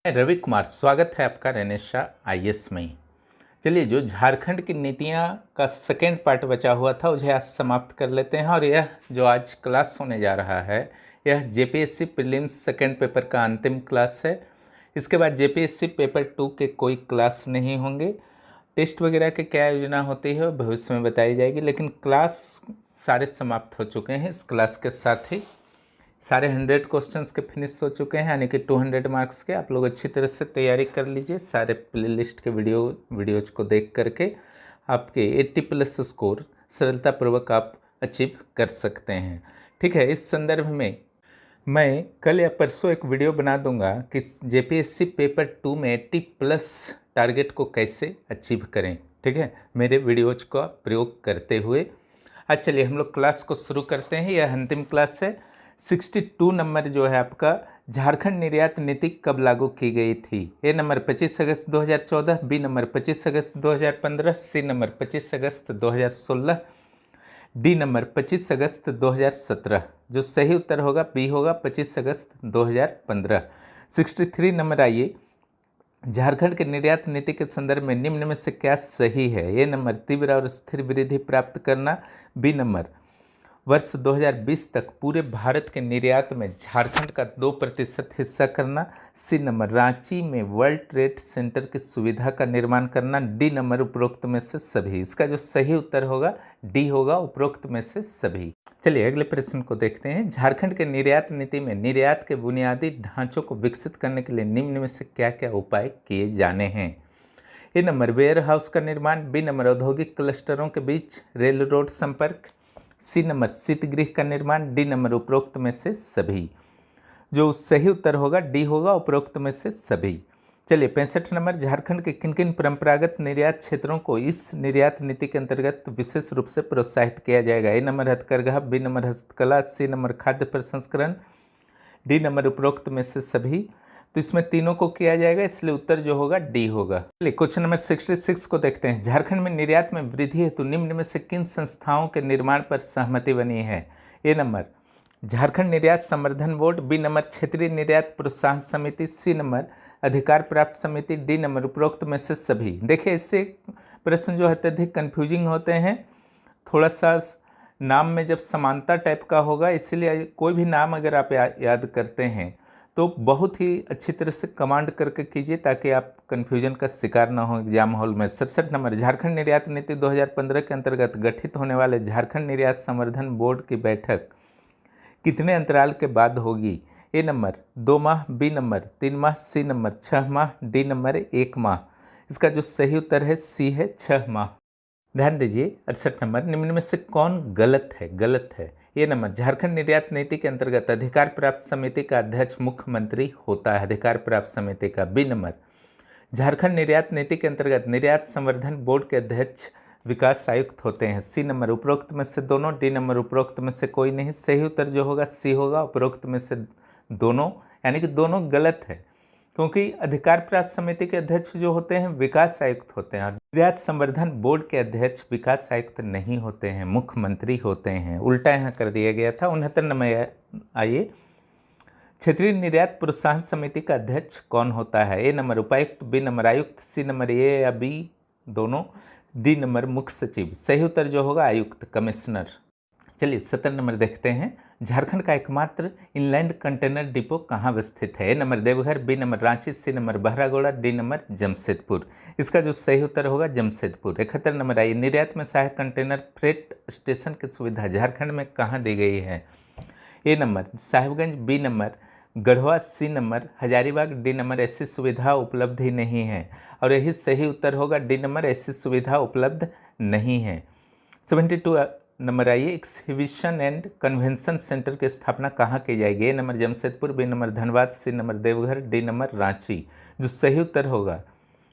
मैं रवि कुमार, स्वागत है आपका रेनेशा आईएएस में। चलिए, जो झारखंड की नीतियां का सेकेंड पार्ट बचा हुआ था उसे आज समाप्त कर लेते हैं। और यह जो आज क्लास होने जा रहा है यह जेपीएससी प्रीलिम्स सेकेंड पेपर का अंतिम क्लास है। इसके बाद जेपीएससी पेपर 2 के कोई क्लास नहीं होंगे। टेस्ट वगैरह की क्या योजना होती है भविष्य में बताई जाएगी, लेकिन क्लास सारे समाप्त हो चुके हैं। इस क्लास के साथ ही सारे 100 क्वेश्चंस के फिनिश हो चुके हैं, यानी कि 200 मार्क्स के। आप लोग अच्छी तरह से तैयारी कर लीजिए। सारे प्लेलिस्ट के वीडियोज को देख करके आपके 80+ स्कोर सरलतापूर्वक आप अचीव कर सकते हैं। ठीक है, इस संदर्भ में मैं कल या परसों एक वीडियो बना दूंगा कि जेपीएससी पेपर 2 में 80+ टारगेट को कैसे अचीव करें। ठीक है, मेरे वीडियोज का प्रयोग करते हुए। आज चलिए हम लोग क्लास को शुरू करते हैं। यह अंतिम क्लास है। 62 नंबर जो है आपका, झारखंड निर्यात नीति कब लागू की गई थी। ए नंबर 25 अगस्त 2014, बी नंबर 25 अगस्त 2015, सी नंबर 25 अगस्त 2016, डी नंबर 25 अगस्त 2017। जो सही उत्तर होगा बी होगा 25 अगस्त 2015। 63 नंबर आइए, झारखंड के निर्यात नीति के संदर्भ में निम्न में से क्या सही है। ए नंबर तीव्र और स्थिर वृद्धि प्राप्त करना, बी नंबर वर्ष 2020 तक पूरे भारत के निर्यात में झारखंड का 2% हिस्सा करना, सी नंबर रांची में वर्ल्ड ट्रेड सेंटर की सुविधा का निर्माण करना, डी नंबर उपरोक्त में से सभी। इसका जो सही उत्तर होगा डी होगा, उपरोक्त में से सभी। चलिए अगले प्रश्न को देखते हैं। झारखंड के निर्यात नीति में निर्यात के बुनियादी ढांचों को विकसित करने के लिए निम्न में से क्या क्या उपाय किए जाने हैं। ए नंबर वेयर हाउस का निर्माण, बी नंबर औद्योगिक क्लस्टरों के बीच रेल रोड संपर्क, सी नंबर शीतगृह का निर्माण, डी नंबर उपरोक्त में से सभी। जो सही उत्तर होगा डी होगा, उपरोक्त में से सभी। चलिए 65 नंबर, झारखंड के किन किन परंपरागत निर्यात क्षेत्रों को इस निर्यात नीति के अंतर्गत विशेष रूप से प्रोत्साहित किया जाएगा। ए नंबर हथकरघा, बी नंबर हस्तकला, सी नंबर खाद्य प्रसंस्करण, डी नंबर उपरोक्त में से सभी। तो इसमें तीनों को किया जाएगा, इसलिए उत्तर जो होगा डी होगा। चलिए क्वेश्चन नंबर 66 को देखते हैं। झारखंड में निर्यात में वृद्धि हेतु निम्न में से किन संस्थाओं के निर्माण पर सहमति बनी है। ए नंबर झारखंड निर्यात संवर्धन बोर्ड, बी नंबर क्षेत्रीय निर्यात प्रोत्साहन समिति, सी नंबर अधिकार प्राप्त समिति, डी नंबर उपरोक्त में से सभी। देखिए इससे प्रश्न जो है अत्यधिक कन्फ्यूजिंग होते हैं। थोड़ा सा नाम में जब समानता टाइप का होगा, इसीलिए कोई भी नाम अगर आप याद करते हैं तो बहुत ही अच्छी तरह से कमांड करके कीजिए, ताकि आप कन्फ्यूजन का शिकार ना हो एग्जाम हॉल में। 67 नंबर, झारखंड निर्यात नीति 2015 के अंतर्गत गठित होने वाले झारखंड निर्यात संवर्धन बोर्ड की बैठक कितने अंतराल के बाद होगी। ए नंबर 2 माह, बी नंबर 3 माह, सी नंबर 6 माह, डी नंबर 1 माह। इसका जो सही उत्तर है सी है 6 माह। ध्यान दीजिए 68 नंबर, निम्न में से कौन गलत है। गलत है ये नंबर, झारखंड निर्यात नीति के अंतर्गत अधिकार प्राप्त समिति का अध्यक्ष मुख्यमंत्री होता है। अधिकार प्राप्त समिति का। बी नंबर, झारखंड निर्यात नीति के अंतर्गत निर्यात संवर्धन बोर्ड के अध्यक्ष विकास आयुक्त होते हैं। सी नंबर उपरोक्त में से दोनों, डी नंबर उपरोक्त में से कोई नहीं। सही उत्तर जो होगा सी होगा, उपरोक्त में से दोनों, यानी कि दोनों गलत है, क्योंकि अधिकार प्राप्त समिति के अध्यक्ष जो होते हैं विकास आयुक्त होते हैं, और निर्यात संवर्धन बोर्ड के अध्यक्ष विकास आयुक्त नहीं होते हैं, मुख्यमंत्री होते हैं। उल्टा यहाँ कर दिया गया था। 69 नंबर आइए, क्षेत्रीय निर्यात प्रोत्साहन समिति का अध्यक्ष कौन होता है। ए नंबर उपायुक्त, बी नंबर आयुक्त, सी नंबर ए या बी दोनों, डी नंबर मुख्य सचिव। सही उत्तर जो होगा आयुक्त, कमिश्नर। चलिए 70 नंबर देखते हैं। झारखंड का एकमात्र इनलैंड कंटेनर डिपो कहाँ अवस्थित है। A number Deoghar, B number Ranchi, C number Baharagora, D number Jamshedpur. इसका जो सही उत्तर होगा जमशेदपुर। 71 नंबर आइए, निर्यात में सहायक कंटेनर फ्रेट स्टेशन की सुविधा झारखंड में कहाँ दी गई है। A number Sahibganj, B number Garhwa, C number Hazaribagh, D number ऐसी सुविधा उपलब्ध ही नहीं है, और यही सही उत्तर होगा डी नंबर ऐसी सुविधा उपलब्ध नहीं है। 72 नंबर आइए, एक्सिबिशन एंड कन्वेंशन सेंटर की स्थापना कहाँ की जाएगी। A number Jamshedpur, B number Dhanbad, C number Deoghar, D number Ranchi. जो सही उत्तर होगा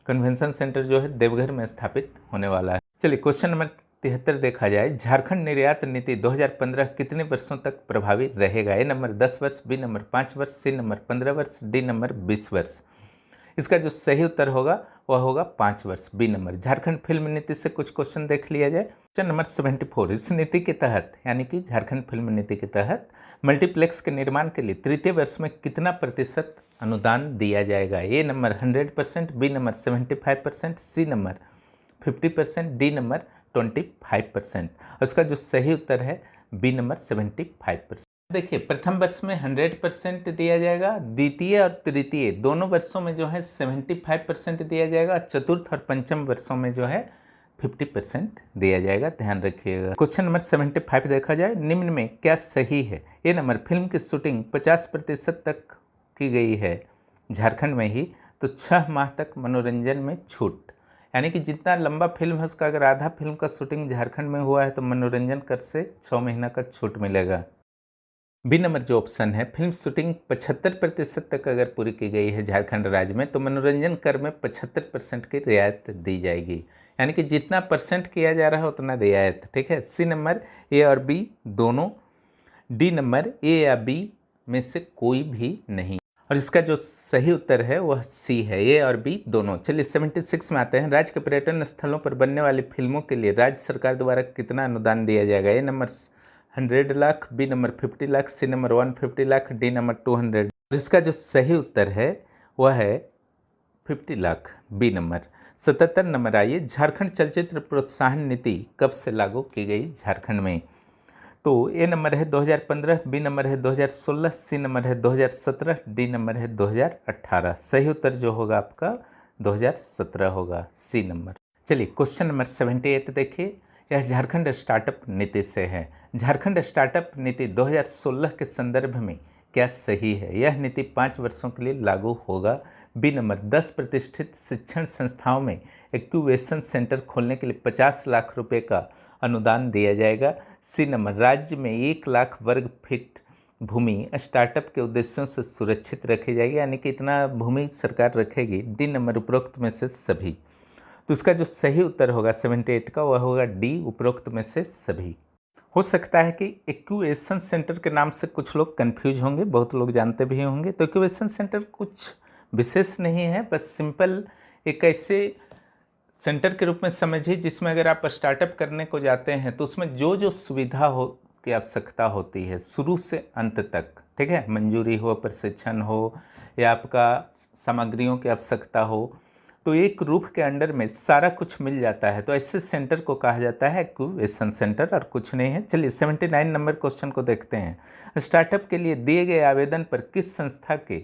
कन्वेंशन सेंटर जो है देवघर में स्थापित होने वाला है। चलिए क्वेश्चन नंबर 73 देखा जाए। झारखंड निर्यात नीति 2015 कितने वर्षों तक प्रभावी रहेगा। ए नंबर 10 वर्ष, बी नंबर 5 वर्ष, सी नंबर 15 वर्ष, डी नंबर 20 वर्ष। इसका जो सही उत्तर होगा वह होगा 5 वर्ष, बी नंबर। झारखंड फिल्म नीति से कुछ क्वेश्चन देख लिया जाए। क्वेश्चन नंबर 74, इस नीति के तहत यानी कि झारखंड फिल्म नीति के तहत मल्टीप्लेक्स के निर्माण के लिए तृतीय वर्ष में कितना प्रतिशत अनुदान दिया जाएगा। A number 100%, B number 75%, C number 50%, D number 25%। उसका जो सही उत्तर है बी नंबर 75%। देखिए प्रथम वर्ष में 100% दिया जाएगा, द्वितीय और तृतीय दोनों वर्षों में जो है 75% दिया जाएगा, चतुर्थ और पंचम वर्षों में जो है 50% दिया जाएगा, ध्यान रखिएगा। क्वेश्चन नंबर 75 देखा जाए, निम्न में क्या सही है? ए नंबर फिल्म की शूटिंग 50% तक की गई है झारखंड में ही, तो 6 माह तक मनोरंजन में छूट, यानी कि जितना लंबा फिल्म है उसका अगर आधा फिल्म का शूटिंग झारखंड में हुआ है तो मनोरंजन कर से 6 महीना का छूट मिलेगा। बी नंबर जो ऑप्शन है, फिल्म शूटिंग 75% तक अगर पूरी की गई है झारखंड राज्य में तो मनोरंजन कर में 75% की रियायत दी जाएगी, यानी कि जितना परसेंट किया जा रहा है उतना रियायत। ठीक है। सी नंबर ए और बी दोनों, डी नंबर ए या बी में से कोई भी नहीं, और इसका जो सही उत्तर है वह सी है, ए और बी दोनों। चलिए 76 में आते हैं, राज्य के पर्यटन स्थलों पर बनने वाली फिल्मों के लिए राज्य सरकार द्वारा कितना अनुदान दिया जाएगा? A number 100 lakh, B number 50 lakh, C number 150 lakh, D number 200। और इसका जो सही उत्तर है वह है 50 लाख, बी नंबर। 77 नंबर आइए, झारखंड चलचित्र प्रोत्साहन नीति कब से लागू की गई झारखंड में? तो ए नंबर है 2015, बी नंबर है 2016, सी नंबर है 2017, डी नंबर है 2018। सही उत्तर जो होगा आपका 2017 होगा, सी नंबर। चलिए क्वेश्चन नंबर 78 देखिए, यह झारखंड स्टार्टअप नीति से है। झारखंड स्टार्टअप नीति 2016 के संदर्भ में क्या सही है? यह नीति 5 वर्षों के लिए लागू होगा। बी नंबर 10 प्रतिष्ठित शिक्षण संस्थाओं में एक्यूवेशन सेंटर खोलने के लिए 50 लाख रुपए का अनुदान दिया जाएगा। सी नंबर राज्य में 1 लाख वर्ग फीट भूमि स्टार्टअप के उद्देश्यों से सुरक्षित रखी जाएगी, यानी कि इतना भूमि सरकार रखेगी। डी नंबर उपरोक्त में से सभी। तो इसका जो सही उत्तर होगा 78 का वह होगा डी, उपरोक्त में से सभी। हो सकता है कि एक्यूवेशन सेंटर के नाम से कुछ लोग कंफ्यूज होंगे, बहुत लोग जानते भी होंगे। तो एक्यूवेशन सेंटर कुछ विशेष नहीं है, बस सिंपल एक ऐसे सेंटर के रूप में समझिए जिसमें अगर आप स्टार्टअप करने को जाते हैं तो उसमें जो जो सुविधा हो की आवश्यकता होती है शुरू से अंत तक, ठीक है, मंजूरी हो, प्रशिक्षण हो या आपका सामग्रियों की आवश्यकता हो, तो एक रूफ के अंडर में सारा कुछ मिल जाता है। तो ऐसे सेंटर को कहा जाता है एक्यूवेशन सेंटर, और कुछ नहीं है। चलिए 79 नंबर क्वेश्चन को देखते हैं। स्टार्टअप के लिए दिए गए आवेदन पर किस संस्था के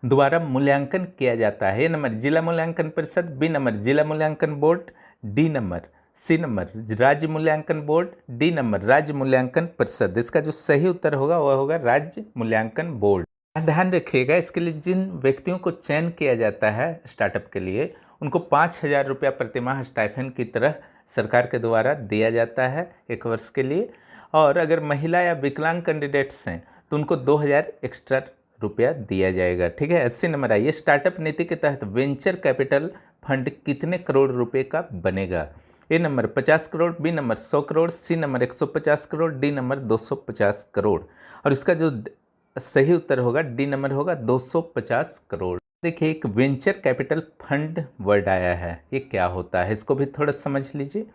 द्वारा मूल्यांकन किया जाता है? ए नंबर जिला मूल्यांकन परिषद, बी नंबर जिला मूल्यांकन board, D number, C number राज्य मूल्यांकन बोर्ड, डी नंबर राज्य मूल्यांकन परिषद। इसका जो सही उत्तर होगा वह होगा राज्य मूल्यांकन बोर्ड। ध्यान रखिएगा, इसके लिए जिन व्यक्तियों को चयन किया जाता है स्टार्टअप के लिए उनको 5,000 रुपया प्रतिमाह स्टाइपेंड की तरह सरकार के द्वारा दिया जाता है 1 वर्ष के लिए। और अगर महिला या विकलांग कैंडिडेट्स हैं तो उनको 2,000 एक्स्ट्रा रुपया दिया जाएगा। ठीक है। 80 नंबर आइए, स्टार्टअप नीति के तहत वेंचर कैपिटल फंड कितने करोड़ रुपए का बनेगा? A number 50 crore, B number 100 crore, C number 150 crore, D number 250 crore. और इसका जो सही उत्तर होगा डी नंबर होगा 250 करोड़। देखिए एक वेंचर कैपिटल फंड वर्ड आया है, ये क्या होता है इसको भी थोड़ा समझ लीजिए।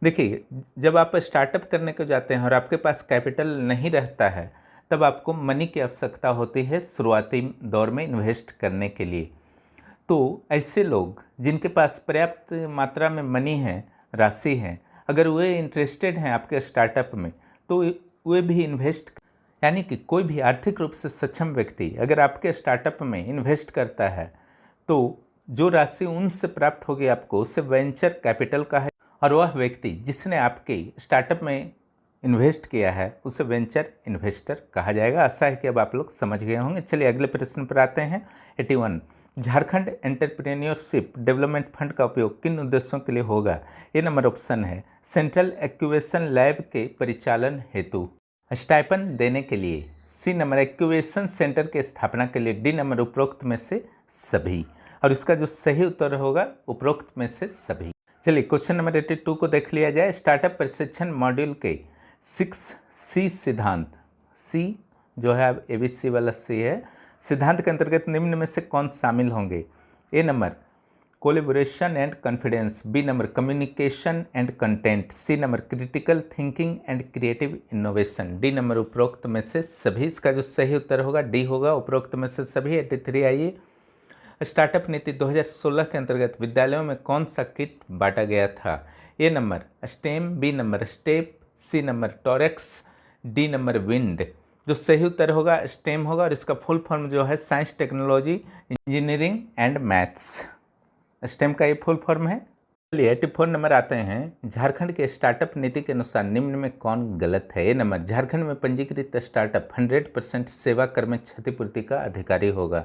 देखिए जब आप स्टार्टअप करने को जाते हैं और आपके पास कैपिटल नहीं रहता है तब आपको मनी की आवश्यकता होती है शुरुआती दौर में इन्वेस्ट करने के लिए। तो ऐसे लोग जिनके पास पर्याप्त मात्रा में मनी है, राशि है, अगर वे इंटरेस्टेड हैं आपके स्टार्टअप में तो वे भी इन्वेस्ट, यानी कि कोई भी आर्थिक रूप से सक्षम व्यक्ति अगर आपके स्टार्टअप में इन्वेस्ट करता है तो जो राशि उनसे प्राप्त होगी आपको उसे वेंचर कैपिटल का है, और वह व्यक्ति जिसने आपके स्टार्टअप में इन्वेस्ट किया है उसे वेंचर इन्वेस्टर कहा जाएगा। आशा है कि अब आप लोग समझ गए होंगे। चलिए अगले प्रश्न पर आते हैं। 81, झारखंड एंटरप्रेन्योरशिप डेवलपमेंट फंड का उपयोग किन उद्देश्यों के लिए होगा? ए नंबर ऑप्शन है सेंट्रल एक्यूवेशन लैब के परिचालन हेतु, स्टाइपेंड देने के लिए, सी नंबर एक्यूवेशन सेंटर के स्थापना के लिए, डी नंबर उपरोक्त में से सभी। और इसका जो सही उत्तर होगा उपरोक्त में से सभी। चलिए क्वेश्चन नंबर 82 को देख लिया जाए। स्टार्टअप प्रशिक्षण मॉड्यूल के 6C सिद्धांत, सी जो है ABC वाला सी है, सिद्धांत के अंतर्गत निम्न में से कौन शामिल होंगे? A number collaboration and confidence, B number communication and content, C number critical thinking and creative innovation, D number उपरोक्त में से सभी। इसका जो सही उत्तर होगा डी होगा, उपरोक्त में से सभी। 83 आइए, स्टार्टअप नीति 2016 के अंतर्गत विद्यालयों में कौन सा किट बांटा गया था? A number stem, B number step, C number Torex, D number wind. जो सही उत्तर होगा स्टेम होगा और इसका फुल फॉर्म जो है science, technology, engineering and maths. Stem का ये फुल फॉर्म है। चलिए 84 नंबर आते हैं। झारखंड के स्टार्टअप नीति के अनुसार निम्न में कौन गलत है? ए नंबर झारखंड में पंजीकृत स्टार्टअप 100% सेवा कर में क्षतिपूर्ति का अधिकारी होगा।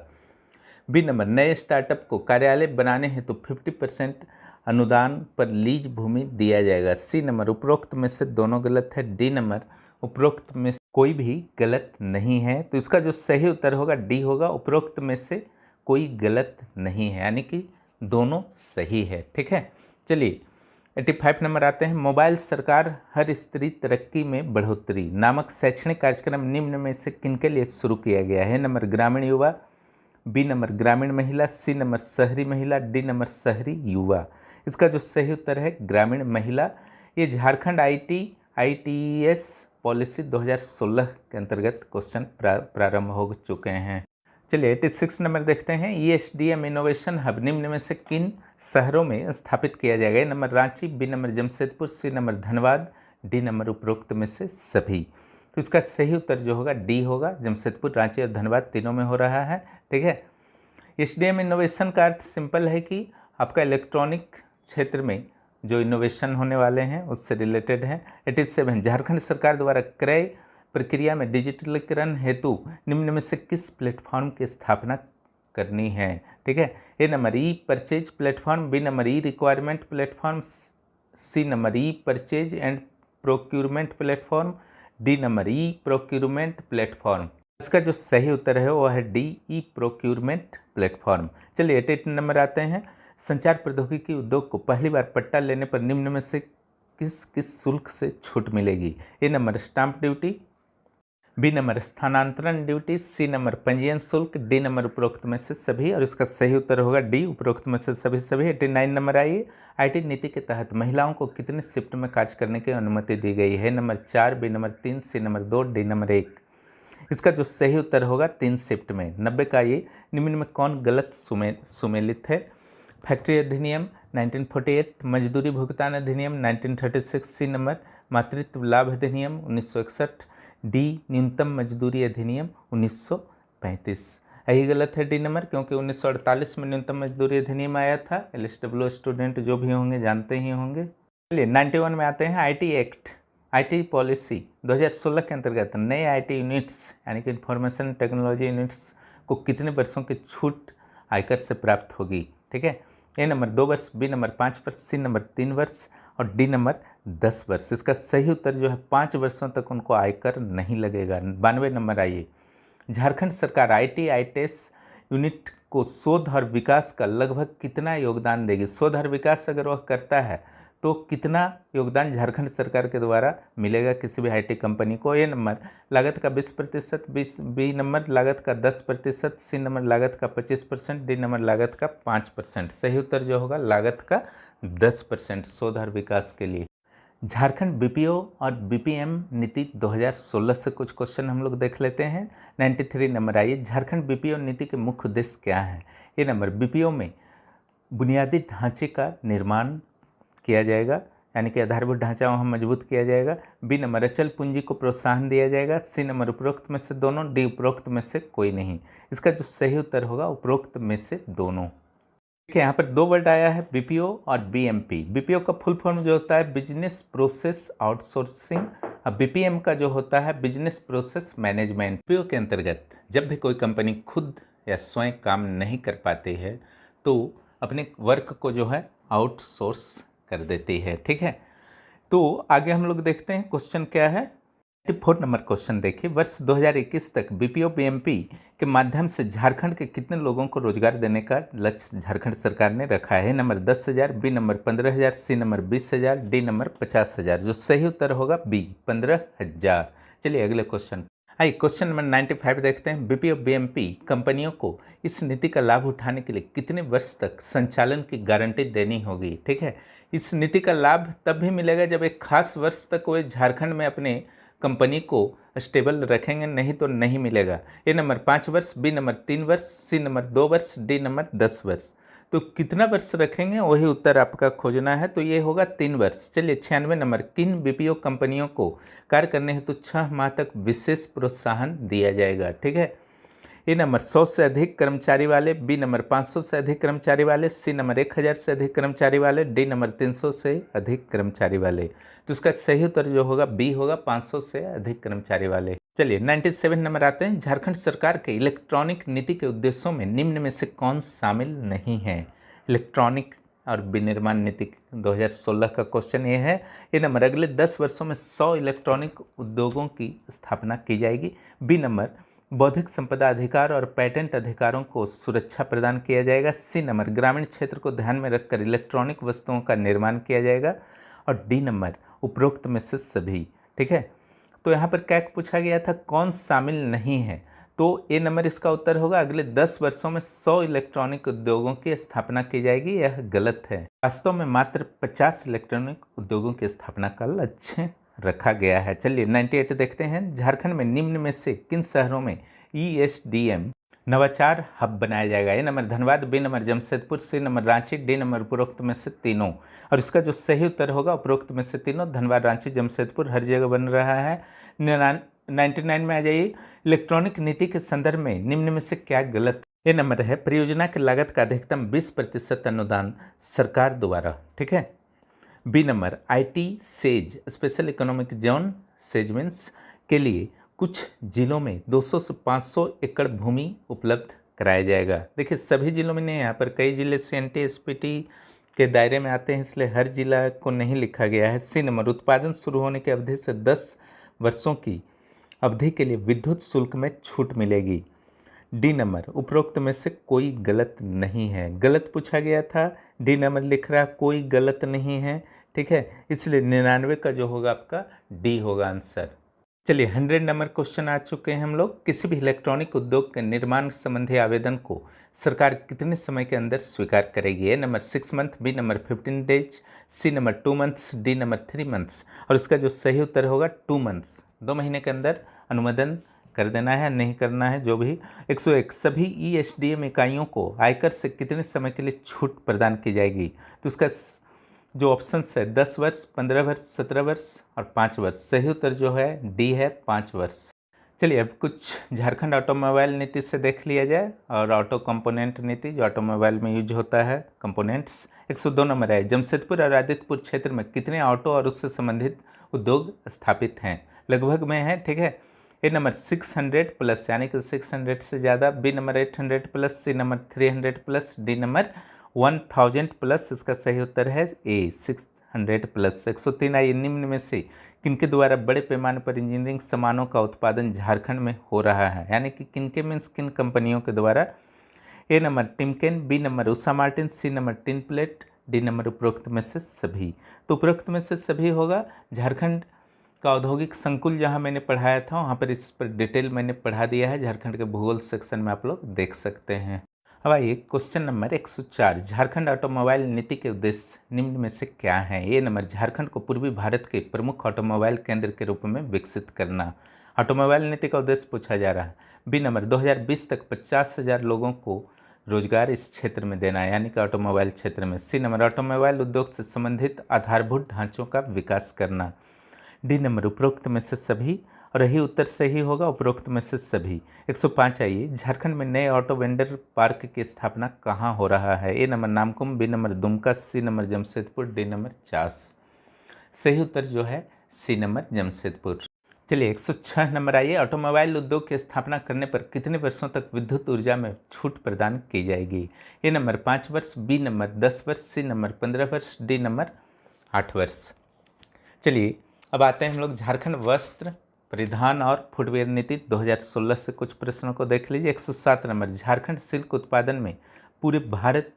बी नंबर नए स्टार्टअप को कार्यालय बनाने हेतु 50% अनुदान पर लीज भूमि दिया जाएगा। सी नंबर उपरोक्त में से दोनों गलत है। डी नंबर उपरोक्त में से कोई भी गलत नहीं है। तो इसका जो सही उत्तर होगा डी होगा, उपरोक्त में से कोई गलत नहीं है, यानी कि दोनों सही है। ठीक है, चलिए 85 नंबर आते हैं। मोबाइल सरकार हर स्त्री तरक्की में बढ़ोतरी नामक शैक्षणिक कार्यक्रम निम्न में से किनके लिए शुरू किया गया है? नंबर ग्रामीण युवा, बी नंबर ग्रामीण महिला, सी नंबर शहरी महिला, डी नंबर शहरी युवा। इसका जो सही उत्तर है ग्रामीण महिला। ये झारखंड ITES पॉलिसी 2016 के अंतर्गत क्वेश्चन प्रारंभ हो चुके हैं। चलिए 86 नंबर देखते हैं। ESDM इनोवेशन हब निम्न में से किन शहरों में स्थापित किया जाएगा? A number Ranchi, B number Jamshedpur, C number Dhanbad, D number उपरोक्त में से सभी। तो इसका सही उत्तर जो होगा डी होगा, जमशेदपुर, रांची और धनबाद तीनों में हो रहा है। ठीक है, SDM इनोवेशन का अर्थ सिंपल है कि आपका इलेक्ट्रॉनिक क्षेत्र में जो इनोवेशन होने वाले हैं उससे रिलेटेड है। 87 झारखंड सरकार द्वारा क्रय प्रक्रिया में डिजिटलीकरण हेतु निम्न में से किस प्लेटफॉर्म की स्थापना करनी है? ठीक है, A number e purchase platform, B number e requirement platform, C number e purchase and procurement platform, D number e procurement platform. इसका जो सही उत्तर है वो है डी, ई प्रोक्यूरमेंट प्लेटफॉर्म। चलिए 88 नंबर आते हैं। संचार प्रौद्योगिकी उद्योग को पहली बार पट्टा लेने पर निम्न में से किस किस शुल्क से छूट मिलेगी? A number stamp duty, B number स्थानांतरण ड्यूटी, सी नंबर पंजीयन शुल्क, डी नंबर उपरोक्त में से सभी। और इसका सही उत्तर होगा डी, उपरोक्त में से सभी सभी। 89 नंबर आइए। IT नीति के तहत महिलाओं को कितने शिफ्ट में कार्य करने की अनुमति दी गई है? Number 4, B number 3, C number 2, D number 1। इसका जो सही उत्तर होगा 3 शिफ्ट में। 90 का ये निम्न में कौन गलत सुमेलित है? फैक्ट्री अधिनियम 1948, मजदूरी भुगतान अधिनियम 1936, सी नंबर मातृत्व लाभ अधिनियम 1961, डी न्यूनतम मजदूरी अधिनियम 1935। यही गलत है डी नंबर, क्योंकि 1948 में न्यूनतम मजदूरी अधिनियम आया था। LSW स्टूडेंट जो भी होंगे जानते ही होंगे। चलिए 91 में आते हैं। IT एक्ट, IT पॉलिसी 2016 के अंतर्गत नए IT यूनिट्स यानी कि इंफॉर्मेशन टेक्नोलॉजी यूनिट्स को कितने वर्षों की छूट आयकर से प्राप्त होगी? ठीक है, ए नंबर 2 वर्ष, बी नंबर 5 वर्ष, सी नंबर 3 वर्ष और डी नंबर 10 वर्ष। इसका सही उत्तर जो है 5 वर्षों तक उनको आयकर नहीं लगेगा। 92 नंबर आइए। झारखंड सरकार ITES यूनिट को शोध और विकास का लगभग कितना योगदान देगी? शोध और विकास अगर वह करता है तो कितना योगदान झारखंड सरकार के द्वारा मिलेगा किसी भी IT कंपनी को? ए नंबर लागत का 20%, बी नंबर लागत का 10%, सी नंबर लागत का 25%, डी नंबर लागत का 5%। सही उत्तर जो होगा लागत का 10% शोध और विकास के लिए। झारखंड BPO और BPM नीति 2016 से कुछ क्वेश्चन हम लोग देख लेते हैं। 93 नंबर आइए। झारखंड BPO नीति के मुख्य उद्देश्य क्या है? ए नंबर BPO में बुनियादी ढांचे का निर्माण किया जाएगा, यानी कि आधारभूत ढांचा वहाँ मजबूत किया जाएगा। बी नंबर अचल पूंजी को प्रोत्साहन दिया जाएगा, सी नंबर उपरोक्त में से दोनों, डी उपरोक्त में से कोई नहीं। इसका जो सही उत्तर होगा उपरोक्त में से दोनों। देखिए यहाँ पर 2 वर्ड आया है BPO और BMP। BPO का फुल फॉर्म जो होता है बिजनेस प्रोसेस आउटसोर्सिंग और BPM का जो होता है बिजनेस प्रोसेस मैनेजमेंट। BPO के अंतर्गत जब भी कोई कंपनी खुद या स्वयं काम नहीं कर पाती है तो अपने वर्क को जो है आउटसोर्स कर देती है। ठीक है, तो आगे हम लोग देखते हैं क्वेश्चन क्या है। 84 नंबर क्वेश्चन देखिए। वर्ष 2021 तक BPO BMP के माध्यम से झारखंड के कितने लोगों को रोजगार देने का लक्ष्य झारखंड सरकार ने रखा है? Number 10,000, B number 15,000, C number 20,000, D number 50,000। जो सही उत्तर होगा बी 15,000। चलिए अगले क्वेश्चन। आइए क्वेश्चन नंबर 95 देखते हैं। बीपीओ बीएमपी कंपनियों को इस नीति का लाभ उठाने के लिए कितने वर्ष तक संचालन की गारंटी देनी होगी। ठीक है, इस नीति का लाभ तब भी मिलेगा जब एक खास वर्ष तक वो झारखंड में अपने कंपनी को स्टेबल रखेंगे, नहीं तो नहीं मिलेगा। ए नंबर 5 वर्ष, बी नंबर 3 वर्ष, सी नंबर 2 वर्ष, डी नंबर 10 वर्ष। तो कितना वर्ष रखेंगे वही उत्तर आपका खोजना है, तो ये होगा 3 वर्ष। चलिए 96 नंबर, किन बीपीओ कंपनियों को कार्य करने हेतु 6 माह तक विशेष प्रोत्साहन दिया जाएगा। ठीक है, ए नंबर 100 से अधिक कर्मचारी वाले, बी नंबर 500 से अधिक कर्मचारी वाले, सी नंबर 1000 से अधिक कर्मचारी वाले, डी नंबर 300 से अधिक कर्मचारी वाले। तो इसका सही उत्तर जो होगा बी होगा, 500 से अधिक कर्मचारी वाले। चलिए 97 नंबर आते हैं। झारखंड सरकार के इलेक्ट्रॉनिक नीति के उद्देश्यों में निम्न में से कौन शामिल नहीं है। इलेक्ट्रॉनिक और विनिर्माण नीति 2016 का क्वेश्चन ये है। ये नंबर, अगले 10 वर्षों में 100 इलेक्ट्रॉनिक उद्योगों की स्थापना की जाएगी। बी नंबर, बौद्धिक संपदा अधिकार और पेटेंट अधिकारों को सुरक्षा प्रदान किया जाएगा। सी नंबर, ग्रामीण क्षेत्र को ध्यान में रखकर इलेक्ट्रॉनिक वस्तुओं का निर्माण किया जाएगा। और डी नंबर, उपरोक्त में से सभी। ठीक है, तो यहाँ पर क्या पूछा गया था, कौन शामिल नहीं है, तो ए नंबर इसका उत्तर होगा, अगले 10 वर्षों में 100 इलेक्ट्रॉनिक उद्योगों की स्थापना की जाएगी। यह गलत है। वास्तव में मात्र 50 इलेक्ट्रॉनिक उद्योगों की स्थापना का लक्ष्य रखा गया है। चलिए 98 देखते हैं। झारखंड में निम्न में से किन शहरों में ESDM नवाचार हब बनाया जाएगा। A number Dhanbad, B number Jamshedpur, C number Ranchi, D number उपरोक्त में से तीनों। और इसका जो सही उत्तर होगा उपरोक्त में से तीनों, धनबाद, रांची, जमशेदपुर हर जगह बन रहा है। 99 में आ जाइए। इलेक्ट्रॉनिक नीति के संदर्भ में निम्न में से क्या गलत। ये नंबर है, परियोजना की लागत का अधिकतम 20% अनुदान सरकार द्वारा। ठीक है। B number, IT SEZ special economic zone सेजमेंट्स के लिए कुछ जिलों में 200 से 500 एकड़ भूमि उपलब्ध कराया जाएगा। देखिए सभी जिलों में नहीं, यहाँ पर कई जिले CNT SPT के दायरे में आते हैं, इसलिए हर जिला को नहीं लिखा गया है। सी नंबर, उत्पादन शुरू होने की अवधि से 10 वर्षों की अवधि के लिए विद्युत शुल्क में छूट मिलेगी। डी नंबर, उपरोक्त में से कोई गलत नहीं है। गलत पूछा गया था, डी नंबर लिख रहा, कोई गलत नहीं है। ठीक है, इसलिए 99 का जो होगा आपका डी होगा आंसर। चलिए 100 नंबर क्वेश्चन आ चुके हैं हम लोग। किसी भी इलेक्ट्रॉनिक उद्योग के निर्माण संबंधी आवेदन को सरकार कितने समय के अंदर स्वीकार करेगी। A number 6 month, B number 15 days, C number 2 months, D number 3 months. और इसका जो सही उत्तर होगा 2 मंथ्स, 2 महीने के अंदर अनुमोदन कर देना है, नहीं करना है जो भी। 101, सभी ESDM इकाइयों को आयकर से कितने समय के लिए छूट प्रदान की जाएगी। तो उसका जो ऑप्शंस है 10 वर्ष, 15 वर्ष, 17 वर्ष और 5 वर्ष। सही उत्तर जो है डी है, 5 वर्ष। चलिए अब कुछ झारखंड ऑटोमोबाइल नीति से देख लिया जाए, और ऑटो कंपोनेंट नीति जो ऑटोमोबाइल में यूज होता है, कंपोनेंट्स। 102 नंबर है, जमशेदपुर और आदित्यपुर क्षेत्र में कितने ऑटो और उससे संबंधित उद्योग स्थापित हैं। लगभग में है। ठीक है, ए नंबर 600 प्लस, यानी कि 600 से ज़्यादा, B number 800 plus, C number 300 plus, D number 1000 plus. इसका सही उत्तर है ए, 600 प्लस। 103, आइए निम्न में से किनके द्वारा बड़े पैमाने पर इंजीनियरिंग सामानों का उत्पादन झारखंड में हो रहा है, यानी कि किनके मीन्स किन कंपनियों के द्वारा। A number Timken, B number Usha Martin, C number tin plate, D number उपरोक्त में से सभी। तो उपरोक्त में से सभी होगा। झारखंड का औद्योगिक संकुल जहां मैंने पढ़ाया था वहां पर इस पर डिटेल मैंने पढ़ा दिया है, झारखंड के भूगोल सेक्शन में आप लोग देख सकते हैं। अब आइए क्वेश्चन नंबर 104, झारखंड ऑटोमोबाइल नीति के उद्देश्य निम्न में से क्या है। ये नंबर, झारखंड को पूर्वी भारत के प्रमुख ऑटोमोबाइल केंद्र के रूप में विकसित करना। ऑटोमोबाइल नीति का उद्देश्य पूछा जा रहा है। बी नंबर, 2020 तक 50,000 लोगों को रोजगार इस क्षेत्र में देना, यानी कि ऑटोमोबाइल क्षेत्र में। सी नंबर, ऑटोमोबाइल उद्योग से संबंधित आधारभूत ढांचों का विकास करना। डी नंबर, उपरोक्त में से सभी, और यही उत्तर सही होगा, उपरोक्त में से सभी। 105, आइए झारखंड में नए ऑटो वेंडर पार्क की स्थापना कहाँ हो रहा है। A number Namkum, B number Dumka, C number Jamshedpur, D number Chas. सही उत्तर जो है सी नंबर जमशेदपुर। चलिए 106 नंबर, आइए ऑटोमोबाइल उद्योग की स्थापना करने पर कितने वर्षों तक विद्युत ऊर्जा में छूट प्रदान की जाएगी। ए नंबर 5 वर्ष, बी नंबर 10 वर्ष, सी नंबर 15 वर्ष, डी नंबर 8 वर्ष। चलिए अब आते हैं हम लोग झारखंड वस्त्र परिधान और फुटवेयर नीति 2016 से कुछ प्रश्नों को देख लीजिए। 107 नंबर, झारखंड सिल्क उत्पादन में पूरे भारत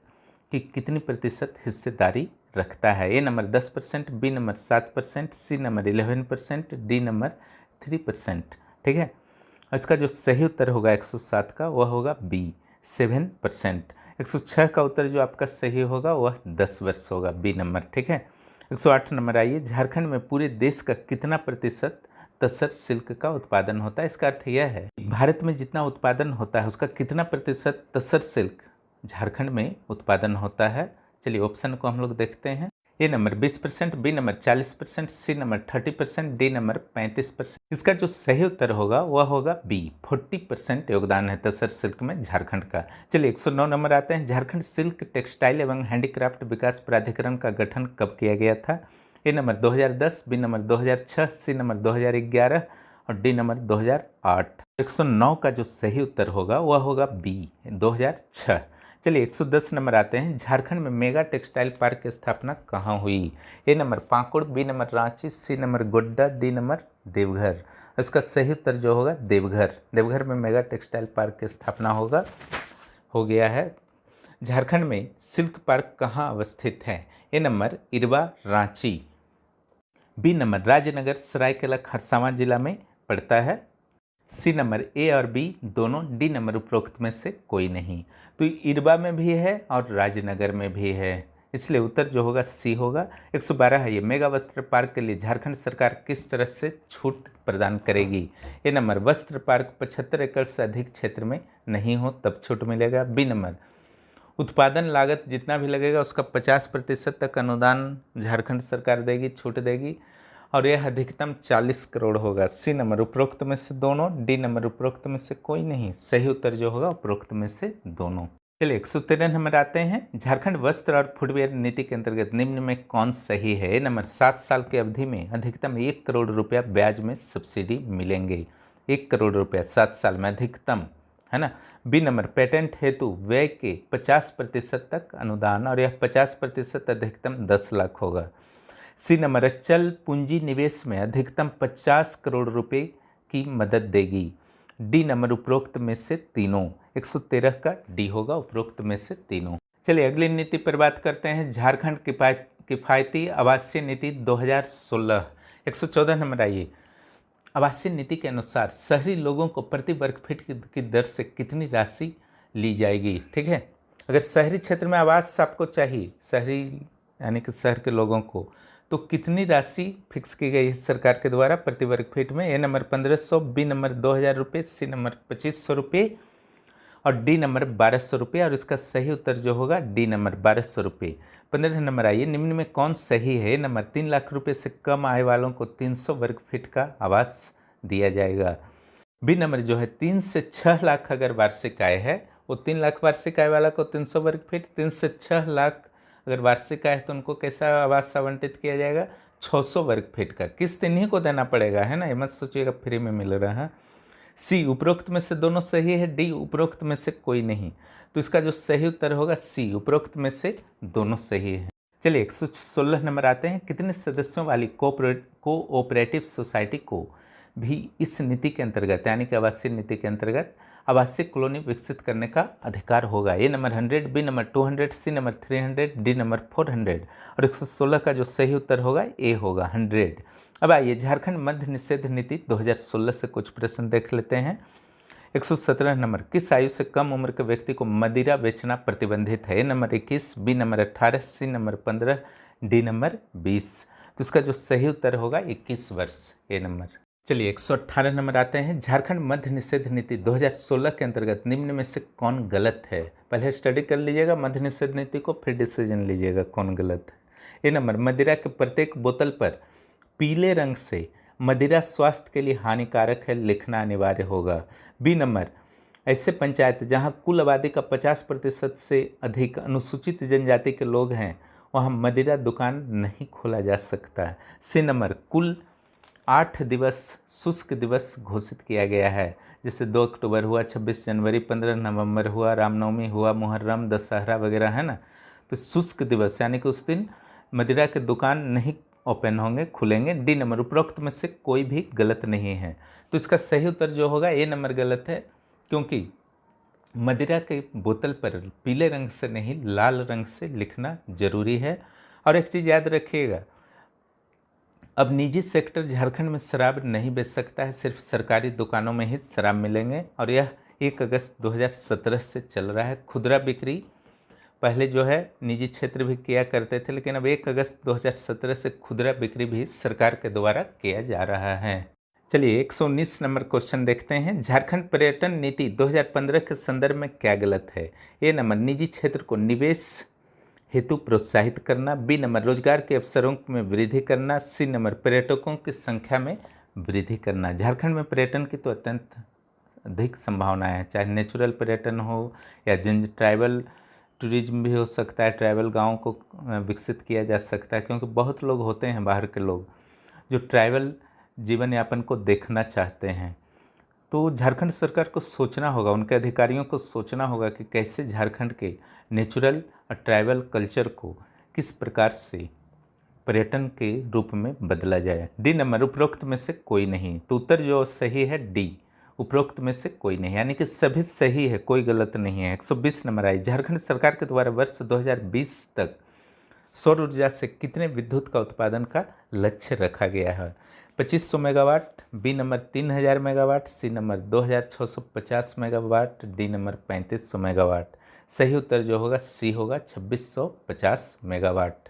की कितनी प्रतिशत हिस्सेदारी रखता है। A number 10%, B number 7%, C number 11%, D number 3%। ठीक है, इसका जो सही उत्तर होगा 107 का वह होगा बी 7%। 106 का उत्तर जो आपका सही होगा वह 10 वर्ष होगा, बी नंबर। ठीक है। 108 नंबर आइए, झारखंड में पूरे देश का कितना प्रतिशत तसर सिल्क का उत्पादन होता है? इसका अर्थ यह है भारत में जितना उत्पादन होता है उसका कितना प्रतिशत तसर सिल्क झारखंड में उत्पादन होता है। चलिए ऑप्शन को हम लोग देखते हैं। A number 20%, B number 40%, C number 30%, D number 35%। इसका जो सही उत्तर होगा वह होगा बी 40% योगदान है तसर सिल्क में झारखंड का। चलिए 109 नंबर आते हैं, झारखंड सिल्क टेक्सटाइल एवं हैंडीक्राफ्ट विकास प्राधिकरण का गठन कब किया गया था? A number 2010, B number 2006, C number 2011 और डी नंबर 2008। 109 का जो सही उत्तर होगा वह होगा बी 2006। चलिए 110 नंबर आते हैं, झारखंड में मेगा टेक्सटाइल पार्क की स्थापना कहाँ हुई? A number Pakur, B number Ranchi, C number Godda, D number Deoghar. इसका सही उत्तर जो होगा देवघर। देवघर में मेगा टेक्सटाइल पार्क की स्थापना हो गया है। झारखंड में सिल्क पार्क कहाँ अवस्थित है? A number Irba, Ranchi, B number Rajnagar, Seraikela Kharsawan जिला में पड़ता है, सी नंबर ए और बी दोनों, डी नंबर उपरोक्त में से कोई नहीं। तो इरबा में भी है और राजनगर में भी है, इसलिए उत्तर जो होगा सी होगा। 112 है, ये मेगा वस्त्र पार्क के लिए झारखंड सरकार किस तरह से छूट प्रदान करेगी? ए नंबर वस्त्र पार्क 75 एकड़ से अधिक क्षेत्र में नहीं हो तब छूट मिलेगा, बी नंबर उत्पादन लागत जितना भी लगेगा उसका 50% तक अनुदान झारखंड सरकार देगी, छूट देगी, और यह अधिकतम 40 करोड़ होगा, सी नंबर उपरोक्त में से दोनों, डी नंबर उपरोक्त में से कोई नहीं। सही उत्तर जो होगा उपरोक्त में से दोनों। चलिए 113 नंबर आते हैं, झारखंड वस्त्र और फुटवेयर नीति के अंतर्गत निम्न में कौन सही है? ए नंबर 7 साल की अवधि में अधिकतम 1 करोड़ रुपया ब्याज में सब्सिडी मिलेंगे, 1 करोड़ रुपया 7 साल में अधिकतम, है ना। बी नंबर पेटेंट हेतु व्यय के 50% तक अनुदान, और यह 50% अधिकतम 10 लाख होगा। सी नंबर अचल पूंजी निवेश में अधिकतम 50 करोड़ रुपए की मदद देगी, डी नंबर उपरोक्त में से तीनों। 113 का डी होगा, उपरोक्त में से तीनों। चलिए अगली नीति पर बात करते हैं, झारखंड किफायती आवासीय नीति 2016। 114 नंबर आइए, आवासीय नीति के अनुसार शहरी लोगों को प्रति वर्ग फीट की दर से कितनी राशि ली जाएगी? ठीक है, अगर शहरी क्षेत्र में आवास आपको चाहिए, शहरी यानी कि शहर के लोगों को, तो कितनी राशि फिक्स की गई है सरकार के द्वारा प्रति वर्ग फीट में? ए नंबर 1500, बी नंबर 2000 रुपये, सी नंबर 2500 रुपये और डी नंबर 1200 रुपये, और इसका सही उत्तर जो होगा डी नंबर 1200 रुपये। 15 नंबर आइए, निम्न में कौन सही है? नंबर 3 लाख रुपये से कम आय वालों को 300 वर्ग फीट का आवास दिया जाएगा। बी नंबर जो है 3 से 6 लाख अगर वार्षिक आय है, वो 3 लाख वार्षिक आय वाला को 300 वर्ग फीट, 3 से 6 लाख अगर वार्षिक आय तो उनको कैसा आवास आवंटित किया जाएगा? 600 वर्ग फीट का। किस्त इन्हीं को देना पड़ेगा, है ना, ये मत सोचिएगा फ्री में मिल रहा है। सी उपरोक्त में से दोनों सही है, डी उपरोक्त में से कोई नहीं। तो इसका जो सही उत्तर होगा सी उपरोक्त में से दोनों सही है। चलिए 116 नंबर आते हैं, कितने सदस्यों वाली कोऑपरेटिव सोसाइटी को भी इस नीति के अंतर्गत यानी कि आवासीय नीति के अंतर्गत आवासीय कॉलोनी विकसित करने का अधिकार होगा? A number 100, B number 200, C number 300, D number 400, और 116 का जो सही उत्तर होगा ए होगा 100। अब आइए झारखंड मद्य निषेध नीति 2016 से कुछ प्रश्न देख लेते हैं। 117 नंबर, किस आयु से कम उम्र के व्यक्ति को मदिरा बेचना प्रतिबंधित है? A number 21, B number 18, C number 15, D number 20। तो इसका जो सही उत्तर होगा 21 वर्ष, ए नंबर। चलिए 118 नंबर आते हैं, झारखंड मद्य निषेध नीति 2016 के अंतर्गत निम्न में से कौन गलत है? पहले स्टडी कर लीजिएगा मद्य निषेध नीति को, फिर डिसीजन लीजिएगा कौन गलत है। ए नंबर, मदिरा के प्रत्येक बोतल पर पीले रंग से मदिरा स्वास्थ्य के लिए हानिकारक है लिखना अनिवार्य होगा। बी नंबर, ऐसे पंचायत जहां कुल आबादी का 50% से अधिक अनुसूचित जनजाति के लोग हैं वहां मदिरा दुकान नहीं खोला जा सकता। सी नंबर, कुल 8 दिवस शुष्क दिवस घोषित किया गया है, जैसे 2 अक्टूबर हुआ, 26 जनवरी, 15 नवंबर हुआ, रामनवमी हुआ, मुहर्रम, दशहरा वगैरह, है ना। तो शुष्क दिवस यानी कि उस दिन मदिरा के दुकान नहीं ओपन होंगे, खुलेंगे। डी नंबर, उपरोक्त में से कोई भी गलत नहीं है। तो इसका सही उत्तर जो होगा ए नंबर गलत है, क्योंकि मदिरा के बोतल पर पीले रंग से नहीं लाल रंग से लिखना जरूरी है। और एक चीज़ याद रखिएगा, अब निजी सेक्टर झारखंड में शराब नहीं बेच सकता है, सिर्फ सरकारी दुकानों में ही शराब मिलेंगे और यह 1 अगस्त 2017 से चल रहा है। खुदरा बिक्री पहले जो है निजी क्षेत्र भी किया करते थे, लेकिन अब 1 अगस्त 2017 से खुदरा बिक्री भी सरकार के द्वारा किया जा रहा है। चलिए 119 नंबर क्वेश्चन देखते हैं। झारखंड पर्यटन नीति 2015 के संदर्भ में क्या गलत है? ए नंबर, निजी क्षेत्र को निवेश हेतु प्रोत्साहित करना। बी नंबर, रोजगार के अवसरों में वृद्धि करना। सी नंबर, पर्यटकों की संख्या में वृद्धि करना। झारखंड में पर्यटन की तो अत्यंत अधिक संभावनाएं हैं, चाहे नेचुरल पर्यटन हो या जन ट्राइबल टूरिज्म भी हो सकता है। ट्राइबल गाँव को विकसित किया जा सकता है, क्योंकि बहुत लोग होते हैं बाहर के लोग जो ट्राइबल जीवन यापन को देखना चाहते हैं। तो झारखंड सरकार को सोचना होगा, उनके अधिकारियों को सोचना होगा कि कैसे झारखंड के नेचुरल और ट्राइबल कल्चर को किस प्रकार से पर्यटन के रूप में बदला जाए। डी नंबर, उपरोक्त में से कोई नहीं। तो उत्तर जो सही है डी, उपरोक्त में से कोई नहीं, यानी कि सभी सही है, कोई गलत नहीं है। 120 नंबर आई, झारखंड सरकार के द्वारा वर्ष 2020 तक सौर ऊर्जा से कितने विद्युत का उत्पादन का लक्ष्य रखा गया है? 2500 megawatt. B number 3000 megawatt. C number 2650 megawatt. D number 3500 megawatt. सही उत्तर जो होगा सी होगा, 2650 मेगावाट।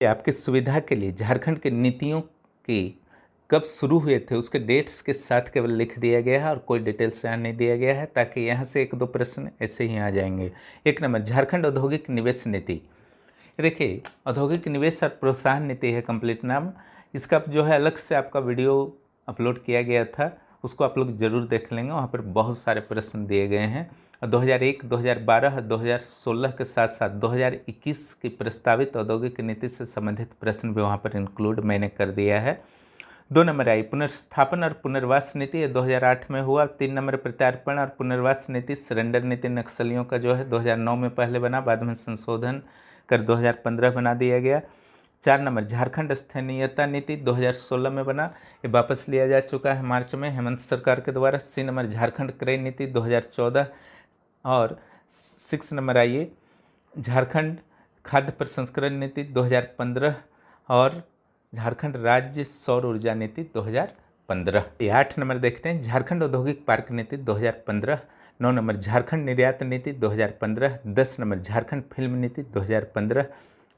आपकी सुविधा के लिए झारखंड की नीतियों के कब शुरू हुए थे उसके डेट्स के साथ केवल लिख दिया गया है और कोई डिटेल्स यहाँ नहीं दिया गया है, ताकि यहाँ से 1-2 प्रश्न ऐसे ही आ जाएंगे। 1 नंबर, झारखंड औद्योगिक निवेश नीति। देखिए, औद्योगिक निवेश और प्रोत्साहन नीति है कंप्लीट नाम। इसका जो है अलग से आपका वीडियो अपलोड किया गया था, उसको आप लोग जरूर देख लेंगे, वहाँ पर बहुत सारे प्रश्न दिए गए हैं। 2001, 2012, 2016 के साथ साथ 2021 की प्रस्तावित औद्योगिक नीति से संबंधित प्रश्न भी वहाँ पर इंक्लूड मैंने कर दिया है। 2 नंबर आई, पुनर्स्थापन और पुनर्वास नीति, ये 2008 में हुआ। 3 नंबर, प्रत्यार्पण और पुनर्वास नीति, सरेंडर नीति नक्सलियों का जो है 2009 में पहले बना, बाद में संशोधन कर 2015 बना दिया गया। 4 नंबर, झारखंड स्थानीयता नीति 2016 में बना, ये वापस लिया जा चुका है मार्च में हेमंत सरकार के द्वारा। 6 नंबर, झारखंड क्रय नीति 2014। और 6 नंबर आइए, झारखंड खाद्य प्रसंस्करण नीति 2015 और झारखंड राज्य सौर ऊर्जा नीति 2015। 8 नंबर देखते हैं, झारखंड औद्योगिक पार्क नीति 2015। 9 नंबर, झारखंड निर्यात नीति 2015। 10 नंबर, झारखंड फिल्म नीति 2015।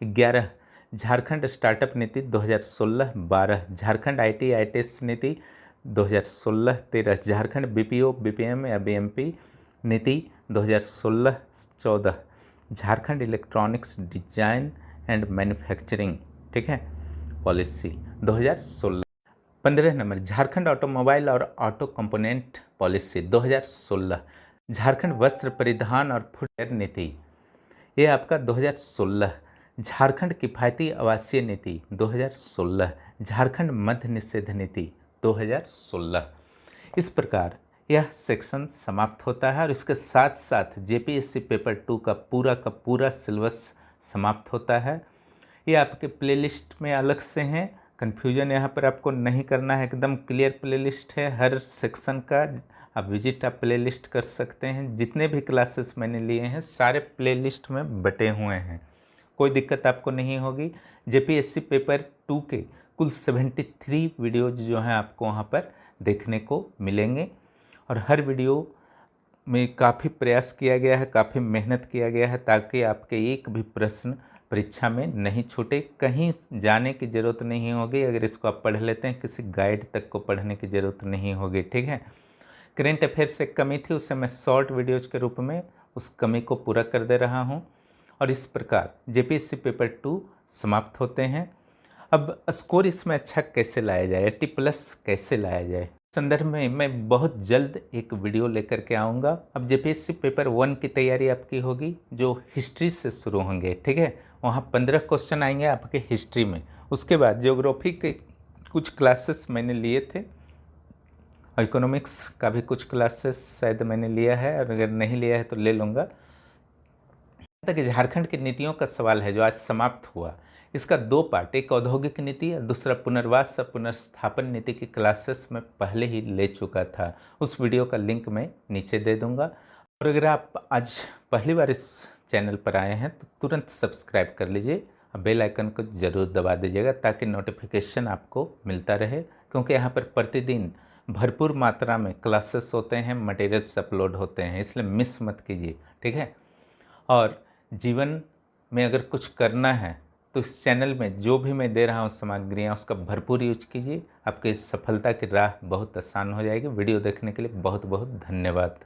11, झारखंड स्टार्टअप नीति 2016। 12, झारखंड ITS नीति 2016। 13, झारखंड BPO BPM या BMP नीति 2016। 14, Jharkhand electronics design and manufacturing, ठीक है, पॉलिसी 2016। 15 नंबर, झारखंड ऑटोमोबाइल और ऑटो कंपोनेंट पॉलिसी 2016। झारखंड वस्त्र परिधान और फुटवेयर नीति, ये आपका 2016। झारखंड किफ़ायती आवासीय नीति 2016। झारखंड मद्य निषेध नीति 2016। इस प्रकार यह सेक्शन समाप्त होता है और इसके साथ साथ JPSC पेपर 2 का पूरा सिलेबस समाप्त होता है। ये आपके प्लेलिस्ट में अलग से हैं, कन्फ्यूजन यहाँ पर आपको नहीं करना है, एकदम क्लियर प्लेलिस्ट है हर सेक्शन का। आप विजिट आप प्लेलिस्ट कर सकते हैं, जितने भी क्लासेस मैंने लिए हैं सारे प्लेलिस्ट में बटे हुए हैं, कोई दिक्कत आपको नहीं होगी। JPSC पेपर 2 के कुल 73 वीडियोज जो हैं आपको वहाँ पर देखने को मिलेंगे और हर वीडियो में काफ़ी प्रयास किया गया है, काफ़ी मेहनत किया गया है, ताकि आपके एक भी प्रश्न परीक्षा में नहीं छूटे। कहीं जाने की ज़रूरत नहीं होगी, अगर इसको आप पढ़ लेते हैं किसी गाइड तक को पढ़ने की ज़रूरत नहीं होगी, ठीक है। करेंट अफेयर्स से कमी थी, उससे मैं शॉर्ट वीडियोज़ के रूप में उस कमी को पूरा कर दे रहा हूँ और इस प्रकार JPSC पेपर 2 समाप्त होते हैं। अब स्कोर इसमें अच्छा कैसे लाया जाए, 80+ कैसे लाया जाए, संदर्भ में मैं बहुत जल्द एक वीडियो लेकर के आऊँगा। अब JPSC पेपर 1 की तैयारी आपकी होगी जो हिस्ट्री से शुरू होंगे, ठीक है। वहाँ 15 क्वेश्चन आएंगे आपके हिस्ट्री में। उसके बाद ज्योग्राफी के कुछ क्लासेस मैंने लिए थे और इकोनॉमिक्स का भी कुछ क्लासेस शायद मैंने लिया है, और अगर नहीं लिया है तो ले लूँगा। तक झारखंड की नीतियों का सवाल है जो आज समाप्त हुआ, इसका 2 पार्ट, एक औद्योगिक नीति और दूसरा पुनर्वास और पुनर्स्थापन नीति की क्लासेस में पहले ही ले चुका था। उस वीडियो का लिंक मैं नीचे दे दूंगा। और अगर आप आज पहली बार इस चैनल पर आए हैं तो तुरंत सब्सक्राइब कर लीजिए बेल आइकन को ज़रूर दबा दीजिएगा ताकि नोटिफिकेशन आपको मिलता रहे, क्योंकि यहाँ पर प्रतिदिन भरपूर मात्रा में क्लासेस होते हैं, मटेरियल्स अपलोड होते हैं, इसलिए मिस मत कीजिए, ठीक है। और जीवन में अगर कुछ करना है तो इस चैनल में जो भी मैं दे रहा हूँ सामग्रियाँ, उसका भरपूर यूज कीजिए। आपकी सफलता की राह बहुत आसान हो जाएगी। वीडियो देखने के लिए बहुत बहुत धन्यवाद।